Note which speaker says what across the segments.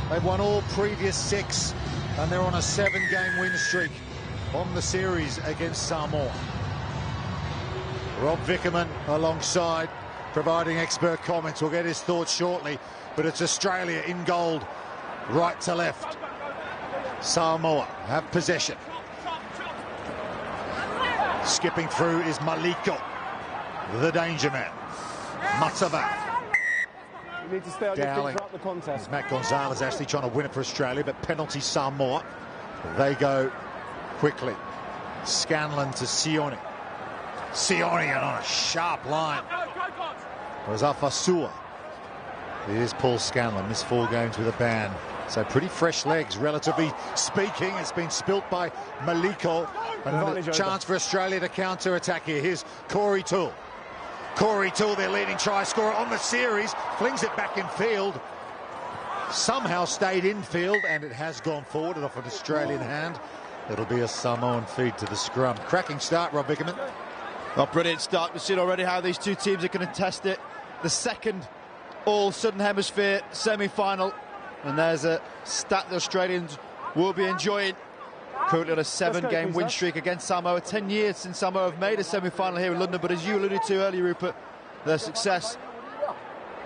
Speaker 1: They've won all previous 6, and they're on a 7-game win streak on the series against Samoa. Rob Vickerman alongside, providing expert comments. We'll get his thoughts shortly, but it's Australia in gold, right to left. Samoa have possession. Skipping through is Maliko, the danger man. Matava.
Speaker 2: You need to stay on your feet throughout the contest.
Speaker 1: Matt Gonzalez actually trying to win it for Australia, but penalty Samoa. They go quickly. Scanlon to Sione. Sione on a sharp line. Whereas Afasua. Here's Paul Scanlon, missed 4 games with a ban. So pretty fresh legs, relatively speaking. It's been spilt by Maliko. And a chance for Australia to counter-attack here. Here's Corey Toole. Corey Toole, their leading try scorer on the series, flings it back in field. Somehow stayed in field, and it has gone forward and off an Australian hand. It'll be a Samoan feed to the scrum. Cracking start, Rob Vickerman.
Speaker 3: Well, brilliant start. We've seen already how these two teams are going to test it. The second all-Southern Hemisphere semi-final. And there's a stat the Australians will be enjoying. Currently on a 7-game win streak against Samoa. 10 years since Samoa have made a semi-final here in London. But as you alluded to earlier, Rupert, their success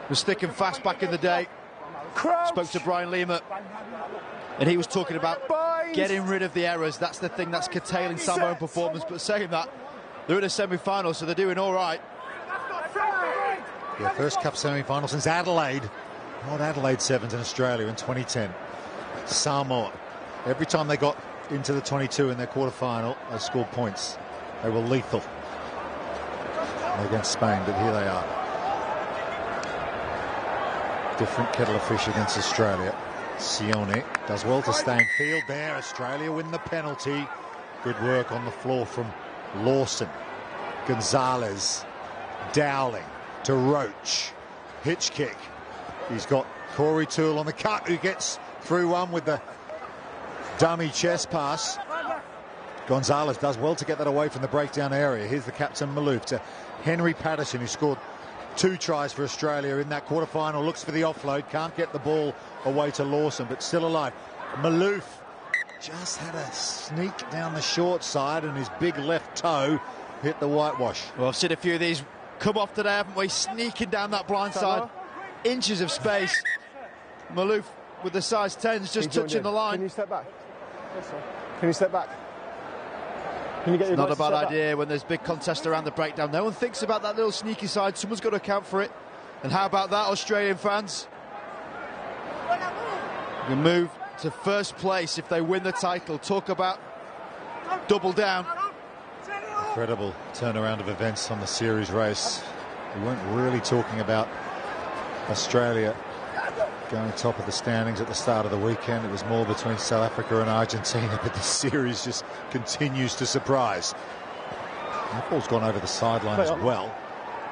Speaker 3: was thick and fast back in the day. Spoke to Brian Lima, and he was talking about getting rid of the errors. That's the thing that's curtailing Samoan performance. But saying that, they're in a semi-final, so they're doing all right.
Speaker 1: Yeah, first Cup semi-final since Adelaide. Not Adelaide Sevens in Australia in 2010. Samoa, every time they got into the 22 in their quarter-final, they scored points. They were lethal against Spain, but here they are. Different kettle of fish against Australia. Sione does well to stay in field there. Australia win the penalty. Good work on the floor from Lawson. Gonzalez. Dowling to Roach. Hitch kick. He's got Corey Toole on the cut, who gets through one with the dummy chest pass. Gonzalez does well to get that away from the breakdown area. Here's the captain, Malouf, to Henry Patterson, who scored 2 tries for Australia in that quarter-final. Looks for the offload, can't get the ball away to Lawson, but still alive. Malouf just had a sneak down the short side, and his big left toe hit the whitewash.
Speaker 3: Well, I've seen a few of these come off today, haven't we? Sneaking down that blind side. Inches of space. Malouf with the size 10s just touching the line.
Speaker 2: Can you step back? Can you step back? Can you get your
Speaker 3: Not a bad idea when there's big contest around the breakdown. No one thinks about that little sneaky side. Someone's got to account for it. And how about that, Australian fans? You move to first place if they win the title. Talk about double down.
Speaker 1: Incredible turnaround of events on the series race. We weren't really talking about Australia going top of the standings at the start of the weekend. It was more between South Africa and Argentina, but the series just continues to surprise. That ball's gone over the sideline as well.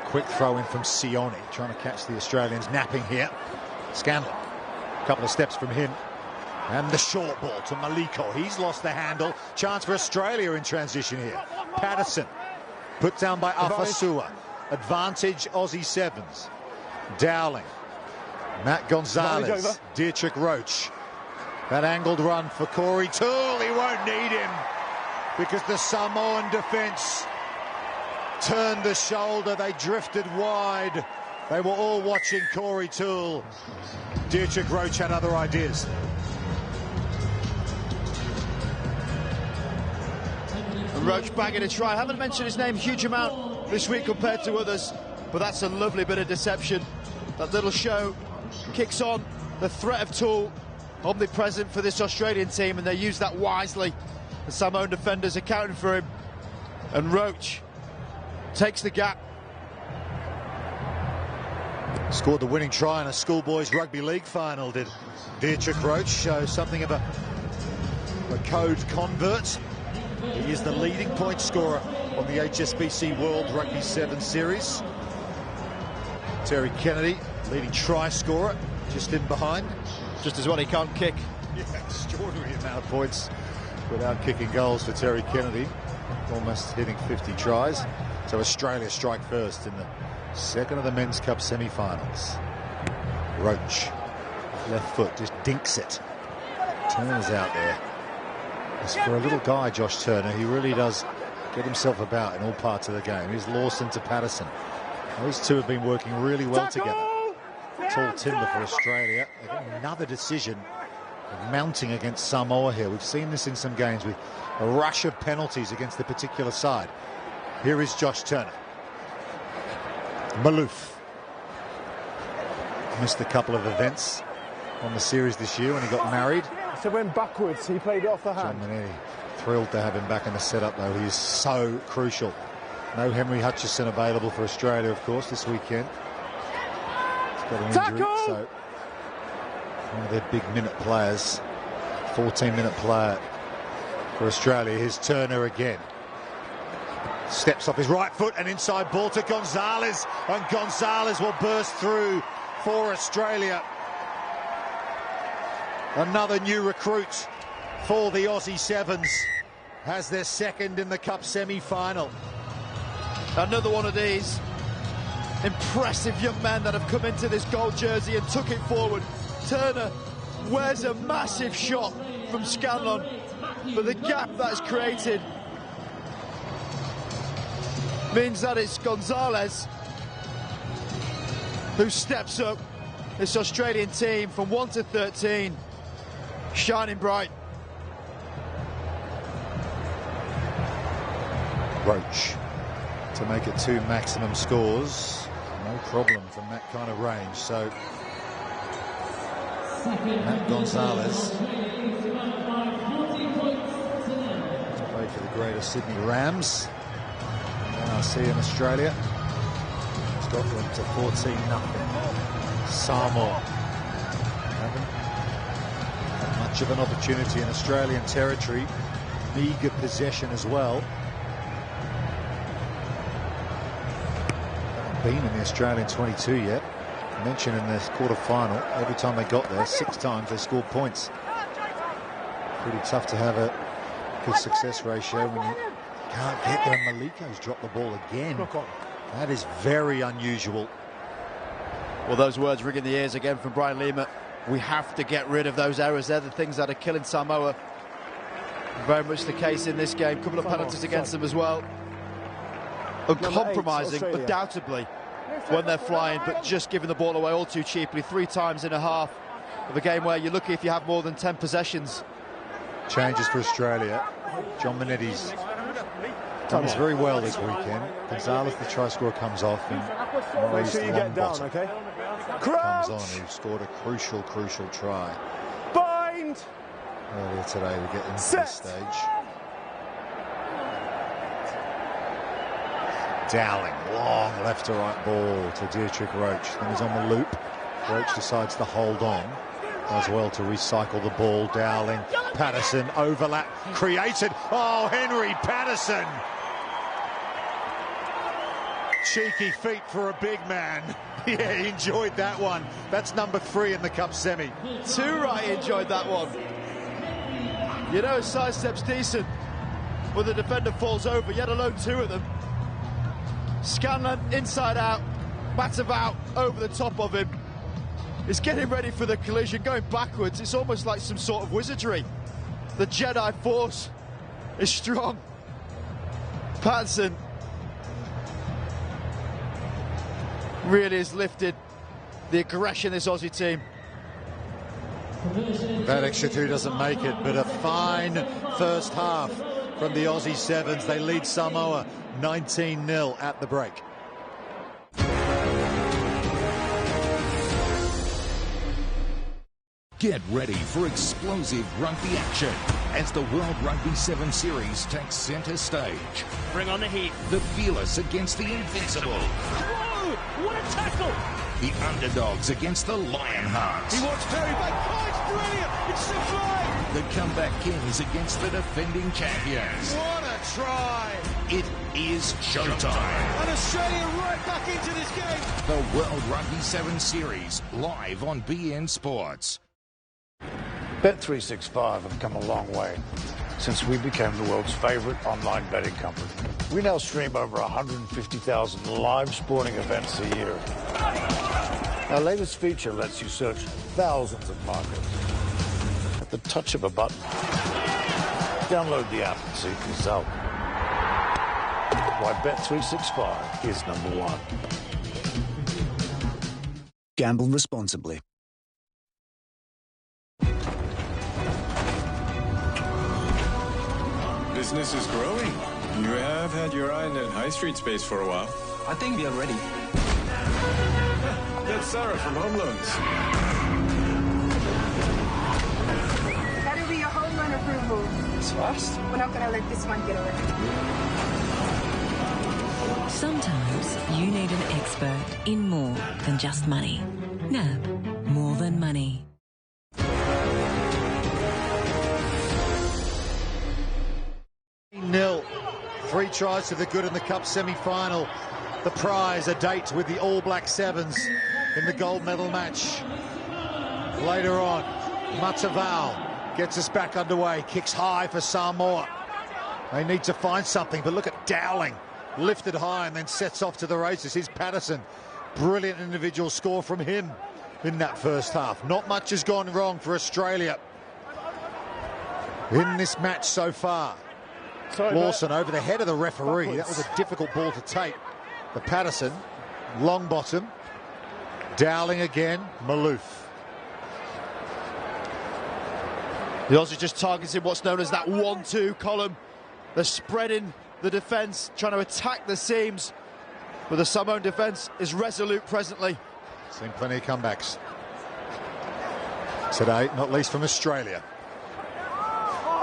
Speaker 1: Quick throw in from Sione, trying to catch the Australians napping here. Scanlon, a couple of steps from him. And the short ball to Maliko. He's lost the handle. Chance for Australia in transition here. Patterson, put down by Afasua. Advantage Aussie Sevens. Dowling. Matt Gonzalez. Dietrich Roach. That angled run for Corey Toole. He won't need him because the Samoan defence turned the shoulder. They drifted wide. They were all watching Corey Toole. Dietrich Roach had other ideas.
Speaker 3: Roach bagging a try. I haven't mentioned his name a huge amount this week compared to others, but that's a lovely bit of deception. That little show kicks on. The threat of Toole omnipresent for this Australian team, and they use that wisely. The Samoan defenders accounting for him, and Roach takes the gap.
Speaker 1: Scored the winning try in a schoolboys rugby league final, did Dietrich Roach. Show something of a code convert. He is the leading point scorer on the HSBC World Rugby 7 Series. Terry Kennedy, leading try scorer, just in behind.
Speaker 3: Just as well he can't kick.
Speaker 1: Yeah, extraordinary amount of points without kicking goals for Terry Kennedy. Almost hitting 50 tries. So Australia strike first in the second of the Men's Cup semi-finals. Roach Left foot just dinks it. Turner's out there. As for a little guy, Josh Turner, he really does get himself about in all parts of the game. Here's Lawson to Patterson. Those two have been working really well together. Tall timber for Australia. They've got another decision of mounting against Samoa here. We've seen this in some games with a rush of penalties against the particular side. Here is Josh Turner. Maloof missed a couple of events on the series this year when he got married.
Speaker 2: So went backwards, he played it off the hand.
Speaker 1: John Minetti, thrilled to have him back in the setup though. He is so crucial. No Henry Hutchison available for Australia, of course, this weekend. He's got an injury, so one of their big minute players, 14-minute player for Australia. Here's Turner again. Steps off his right foot and inside ball to Gonzalez, and Gonzalez will burst through for Australia. Another new recruit for the Aussie Sevens, has their second in the Cup semi-final.
Speaker 3: Another one of these impressive young men that have come into this gold jersey and took it forward. Turner wears a massive shot from Scanlon, but the gap that's created means that it's Gonzalez who steps up. This Australian team from 1 to 13, shining bright.
Speaker 1: Roach to make it 2 maximum scores. No problem from that kind of range. So Matt Gonzalez played for the Greater Sydney Rams. NRC in Australia. Scotland to 14-0. Samoa haven't had much of an opportunity in Australian territory. Meagre possession as well. Haven't been in the Australian 22 yet. I mentioned in the quarter-final, every time they got there, 6 times they scored points. Pretty tough to have a good success ratio when you can't get there. Maliko's dropped the ball again. That is very unusual.
Speaker 3: Well, those words ring in the ears again from Brian Lima. We have to get rid of those errors. They're the things that are killing Samoa. Very much the case in this game. Couple of penalties against them as well. Uncompromising, undoubtedly, when they're flying, but just giving the ball away all too cheaply. 3 times in a half of a game where you're lucky if you have more than 10 possessions.
Speaker 1: Changes for Australia. John Minetti's done this very well this weekend. Gonzalez, the try scorer, comes off, and
Speaker 2: Make sure you get down, okay?
Speaker 1: Comes on, who scored a crucial try.
Speaker 2: Bind!
Speaker 1: Earlier today to get into this stage. Dowling, long left to right ball to Dietrich Roach. Then he's on the loop. Roach decides to hold on. Does well to recycle the ball. Dowling, Patterson, overlap created. Oh, Henry Patterson. Cheeky feet for a big man. Yeah, he enjoyed that one. That's number 3 in the Cup semi.
Speaker 3: Too right, he enjoyed that one. You know, his sidestep's decent, but the defender falls over, yet alone 2 of them. Scanlon inside out, Matavau over the top of him. He's getting ready for the collision, going backwards. It's almost like some sort of wizardry. The Jedi Force is strong. Patterson really has lifted the aggression this Aussie team.
Speaker 1: That extra 2 doesn't make it, but a fine first half from the Aussie Sevens. They lead Samoa 19-0 at the break.
Speaker 4: Get ready for explosive rugby action as the World Rugby 7 Series takes centre stage.
Speaker 5: Bring on the heat.
Speaker 4: The fearless against the invincible.
Speaker 5: Whoa! What a tackle!
Speaker 4: The underdogs against the Lionhearts.
Speaker 5: He wants Perry back. Oh, it's brilliant! It's sublime!
Speaker 4: The comeback kings against the defending champions.
Speaker 5: What a try!
Speaker 4: It is showtime.
Speaker 5: And Australia right back into this game.
Speaker 4: The World Rugby 7 Series, live on BN Sports.
Speaker 6: Bet365 have come a long way since we became the world's favourite online betting company. We now stream over 150,000 live sporting events a year. Our latest feature lets you search thousands of markets at the touch of a button. Download the app and see for yourself why Bet365 is #1.
Speaker 7: Gamble responsibly.
Speaker 8: Business is growing. You have had your eye on that high street space for a while.
Speaker 9: I think we are ready.
Speaker 8: That's Sarah from Home Loans.
Speaker 10: That'll be your home loan approval.
Speaker 9: It's fast.
Speaker 10: We're not gonna let this one get away.
Speaker 11: Sometimes you need an expert in more than just money. NAB, more than money.
Speaker 1: Nil. 3 tries to the good in the Cup semi-final. The prize, a date with the All Black Sevens in the gold medal match. Later on, Matavao gets us back underway, kicks high for Samoa. They need to find something, but look at Dowling, lifted high and then sets off to the races. Here's Patterson. Brilliant individual score from him in that first half. Not much has gone wrong for Australia in this match so far. Lawson over the head of the referee. That was a difficult ball to take. The Patterson, long bottom. Dowling again, Maloof.
Speaker 3: The Aussies just targeting what's known as that 1-2 column. They're spreading the defence, trying to attack the seams. But the Samoan defence is resolute presently.
Speaker 1: Seen plenty of comebacks today, not least from Australia.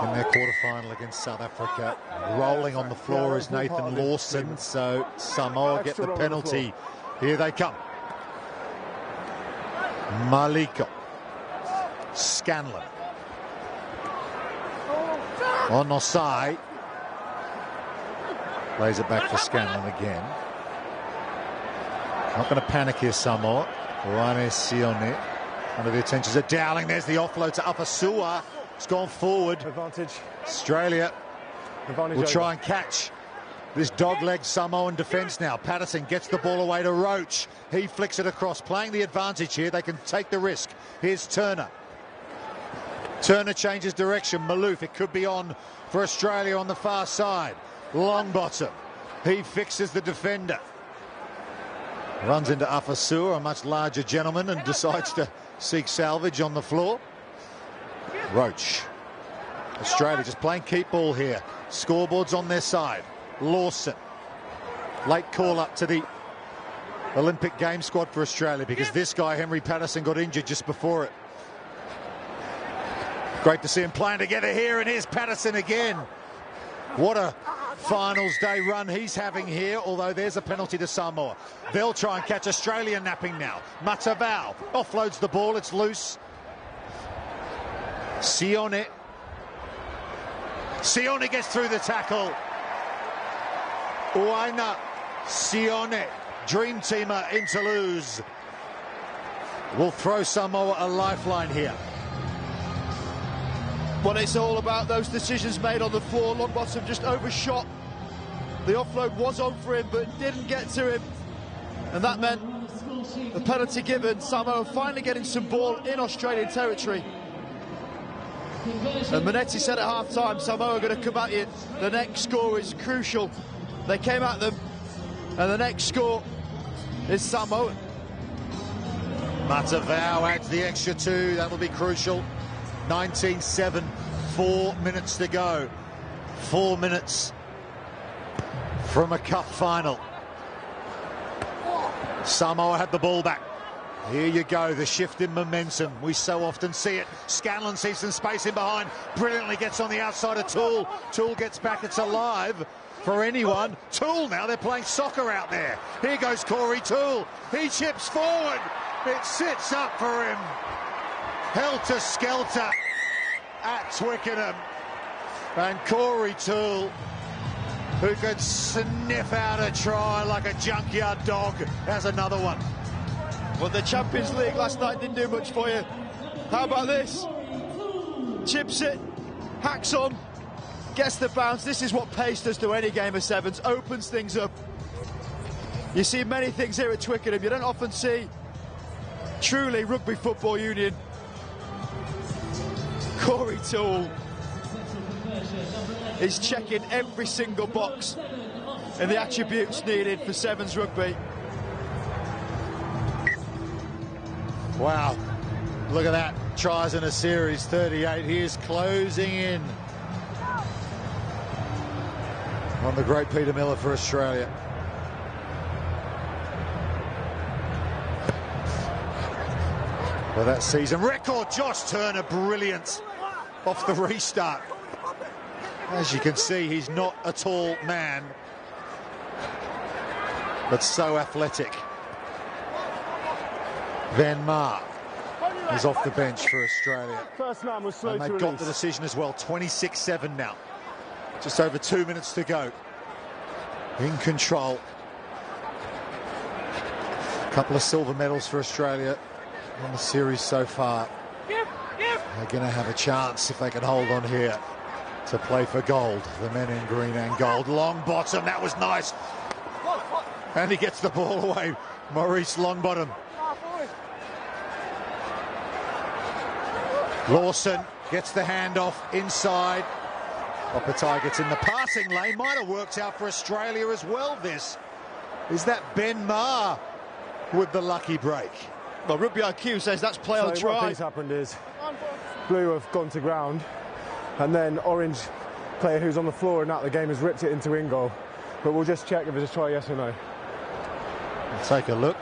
Speaker 1: In their quarter-final against South Africa. Rolling on the floor is Nathan Lawson, so Samoa get the penalty. Here they come. Maliko. Scanlon. Onosai. Plays it back for Scanlon again. Not going to panic here, Samoa. Wane Sione under the attentions of Dowling. There's the offload to Afasua. It's gone forward.
Speaker 2: Advantage.
Speaker 1: Australia
Speaker 2: Advantage
Speaker 1: will
Speaker 2: over.
Speaker 1: try and catch this dog-legged Samoan defence now. Patterson gets the ball away to Roach. He flicks it across, playing the advantage here. They can take the risk. Here's Turner. Turner changes direction. Maloof, it could be on for Australia on the far side. Longbottom. He fixes the defender. Runs into Afasua, a much larger gentleman, and decides to seek salvage on the floor. Roach. Australia just playing keep ball here. Scoreboard's on their side. Lawson. Late call up to the Olympic game squad for Australia because this guy, Henry Patterson, got injured just before it. Great to see him playing together here, and here's Patterson again. What a finals day run he's having here, although there's a penalty to Samoa. They'll try and catch Australia napping now. Matavao offloads the ball, it's loose. Sione. Sione gets through the tackle. Uaina Sione, dream teamer in Toulouse, will throw Samoa a lifeline here.
Speaker 3: Well, it's all about those decisions made on the floor. Longbottom just overshot. The offload was on for him, but didn't get to him. And that meant the penalty given. Samoa finally getting some ball in Australian territory. And Monetti said at half-time, Samoa are going to come at you. The next score is crucial. They came at them, and the next score is Samoa.
Speaker 1: Matavao adds the extra 2. That will be crucial. 19-7, 4 minutes to go. 4 minutes from a cup final. Samoa had the ball back. Here you go, the shift in momentum. We so often see it. Scanlon sees some space in behind. Brilliantly gets on the outside of Toole. Toole gets back. It's alive for anyone. Toole now, they're playing soccer out there. Here goes Corey Toole. He chips forward. It sits up for him. Helter-skelter at Twickenham. And Corey Toole, who could sniff out a try like a junkyard dog, has another one.
Speaker 3: Well, the Champions League last night didn't do much for you. How about this? Chips it, hacks on, gets the bounce. This is what pace does to any game of sevens, opens things up. You see many things here at Twickenham you don't often see Truly Rugby Football Union. Corey Toole is checking every single box in the attributes needed for Sevens Rugby.
Speaker 1: Wow, look at that. Tries in a series, 38. Here's closing in on the great Peter Miller for Australia. Well, that season record, Josh Turner, brilliant off the restart. As you can see, he's not a tall man, but so athletic. Van Maar is off the bench for Australia.
Speaker 2: First man was slow
Speaker 1: and
Speaker 2: to
Speaker 1: they've got
Speaker 2: release.
Speaker 1: the decision as well. 26-7 now. Just over 2 minutes to go. In control. A couple of silver medals for Australia on the series so far. They're going to have a chance if they can hold on here to play for gold. The men in green and gold. Long bottom, that was nice. And he gets the ball away. Maurice Longbottom. Lawson gets the handoff inside. Opatai gets in the passing lane. Might have worked out for Australia as well, this. Is that Ben Maar with the lucky break?
Speaker 3: Well, Rugby IQ says that's play on
Speaker 2: What
Speaker 3: try.
Speaker 2: has happened is blue have gone to ground, and then orange player who's on the floor and out the game has ripped it into in goal. But we'll just check if it's a try, yes or no.
Speaker 1: We'll take a look.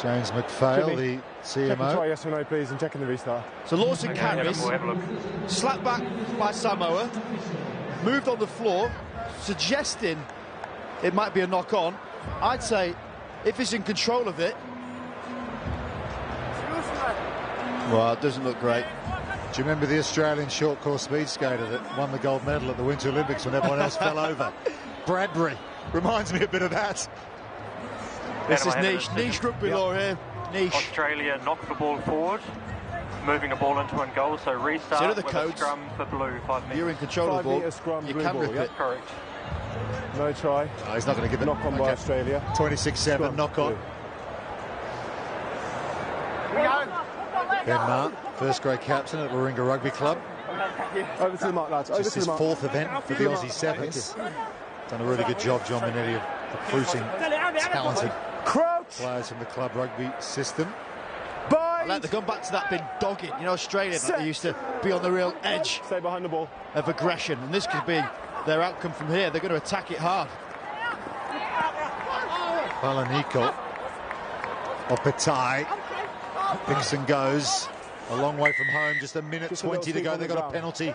Speaker 1: James McPhail,
Speaker 2: Jimmy,
Speaker 1: the
Speaker 2: check the try,
Speaker 1: CMO.
Speaker 2: yes or no, please, and checking the restart.
Speaker 3: So Lawson carries, slapped back by Samoa, moved on the floor, suggesting it might be a knock-on. I'd say if he's in control of it, well, it doesn't look great.
Speaker 1: Do you remember the Australian short course speed skater that won the gold medal at the Winter Olympics when everyone else fell over? Bradbury. Reminds me a bit of that.
Speaker 3: This is niche rugby law here. Niche.
Speaker 12: Australia knocked the ball forward, moving the ball into one goal, so restart
Speaker 3: So the
Speaker 12: with
Speaker 3: codes.
Speaker 12: a scrum for blue, 5 meters.
Speaker 3: You're in control of the ball.
Speaker 2: Scrum,
Speaker 3: You
Speaker 2: blue
Speaker 3: can
Speaker 2: ball,
Speaker 3: rip
Speaker 2: yeah?
Speaker 3: it.
Speaker 12: Correct.
Speaker 2: No try.
Speaker 1: Oh, he's not going to give it.
Speaker 2: Knock on by Australia.
Speaker 1: 26-7, knock on. Ben Maar, first grade captain at Warringah Rugby Club.
Speaker 2: Over to the mark, lads. Over
Speaker 1: Just
Speaker 2: to
Speaker 1: his
Speaker 2: the mark.
Speaker 1: fourth event for the Aussie Sevens. Done a really good job, John Minetti, of recruiting talented players from the club rugby system.
Speaker 3: Like they've gone back to that being dogged. You know, Australia, like they used to be on the real edge
Speaker 2: Stay behind the ball.
Speaker 3: of aggression, and this could be their outcome from here. They're going to attack it hard.
Speaker 1: Palaniko. Opatai. Dixon goes a long way from home, just a minute 20 to go. They've got a penalty.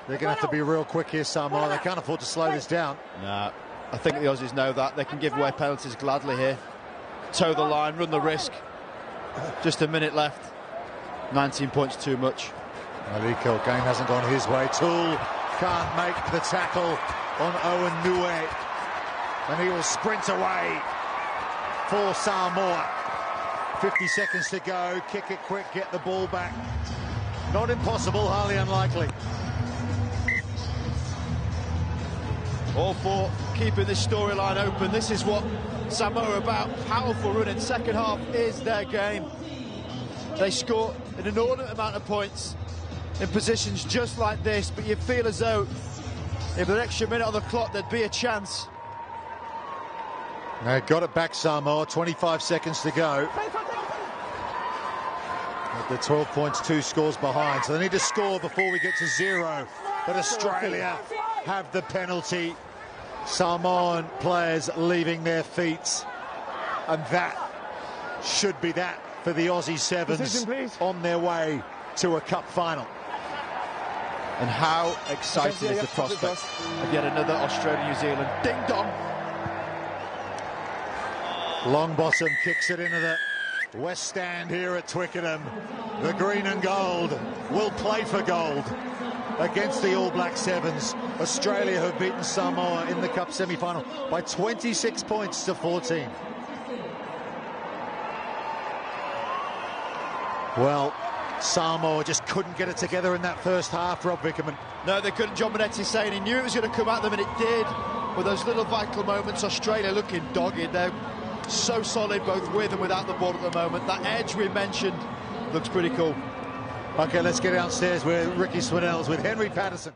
Speaker 1: They're going to have to be real quick here, Samoa. They can't afford to slow this down.
Speaker 3: No, I think the Aussies know that. They can give away penalties gladly here. Toe the line, run the risk. Just a minute left. 19 points too much.
Speaker 1: Maliko, game hasn't gone his way. Toole can't make the tackle on Owen Nue. And he will sprint away for Samoa. 50 seconds to go. Kick it quick, get the ball back. Not impossible, highly unlikely.
Speaker 3: All for keeping this storyline open. This is what Samoa are about. Powerful run in second half is their game. They score an inordinate amount of points in positions just like this, but you feel as though if an extra minute on the clock, there'd be a chance.
Speaker 1: They got it back, Samoa. 25 seconds to go. They're 12 points, 2 scores behind, so they need to score before we get to 0. But Australia have the penalty. Samoan players leaving their feet, and that should be that for the Aussie Sevens.
Speaker 2: Decision,
Speaker 1: on their way to a cup final.
Speaker 3: And how exciting is the prospect of yet another Australia-New Zealand ding-dong.
Speaker 1: Longbottom kicks it into the West Stand here at Twickenham. The green and gold will play for gold against the All Black Sevens. Australia have beaten Samoa in the Cup semi-final by 26 points to 14. Well, Samoa just couldn't get it together in that first half, Rob Vickerman.
Speaker 3: No, they couldn't. John Minetti saying he knew it was going to come at them, and it did. With those little vital moments, Australia looking dogged. They're So solid both with and without the ball at the moment. That edge we mentioned looks pretty cool.
Speaker 1: Okay, let's get downstairs where Ricky Swinell's with Henry Patterson.